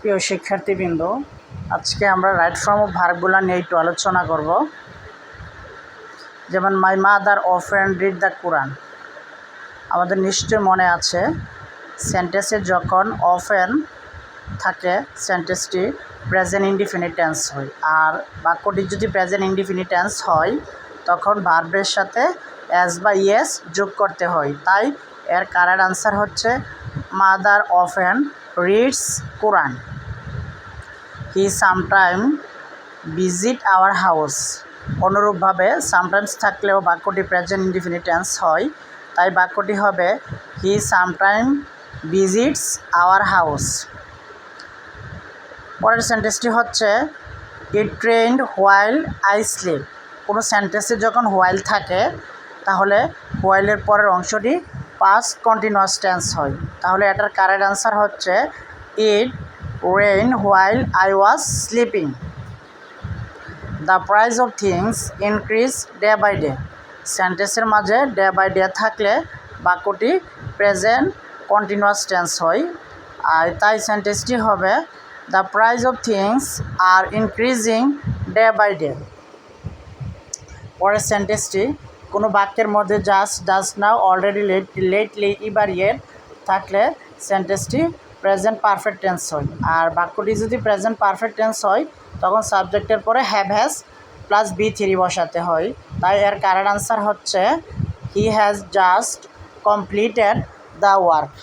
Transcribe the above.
প্রিয় শিক্ষার্থীবৃন্দ, আজকে আমরা রাইট ফর্ম অফ ভার্বগুলো নিয়ে একটু আলোচনা করব। যেমন my mother often read the Quran. আমাদের নিশ্চয় মনে আছে সেন্টেন্সে যখন অফেন থাকে সেন্টেন্সটি প্রেজেন্ট ইনডিফিনিট টেন্স হয়, আর বাক্যটি যদি প্রেজেন্ট ইনডিফিনিট টেন্স হয় তখন ভার্বের সাথে এস বা ইয়েস যোগ করতে হয়। তাই এর কারেক্ট আনসার হচ্ছে mother often reads Quran. He sometime visit our house. অনুরূপভাবে সামটাইমস থাকলেও বাক্যটি প্রেজেন্ট ইনডিফিনিট টেন্স হয়, তাই বাক্যটি হবে হি সামটাইম ভিজিটস আওয়ার হাউস। পরের সেন্টেন্সটি হচ্ছে ইট ট্রেন্ড হোয়াইল আই স্লিপ। কোনো সেন্টেন্সে যখন হোয়াইল থাকে তাহলে হোয়াইলের পরের অংশটি পাস্ট কন্টিনিউয়াস টেন্স হয়। তাহলে এটার কারেক্ট আনসার হচ্ছে it rain while I was sleeping. The price of things increase day by day. সেন্টেন্সের মাঝে ডে বাই ডে থাকলে বাক্যটি প্রেজেন্ট কন্টিনিউয়াস টেন্স হয়, আর তাই সেন্টেন্সটি হবে the price of things are increasing day by day. পরের সেন্টেন্সটি কোনো বাক্যের মধ্যে just, does now, already, lately, এবার, ইয়েট থাকলে সেন্টেন্সটি প্রেজেন্ট পারফেক্ট টেন্স হয়। আর বাক্যটি যদি প্রেজেন্ট পারফেক্ট টেন্স হয় তখন সাবজেক্টের পরে হ্যাভ হ্যাজ প্লাস বি3 বসাতে হয়। তাই এর কারেক্ট আনসার হচ্ছে he has just completed the work.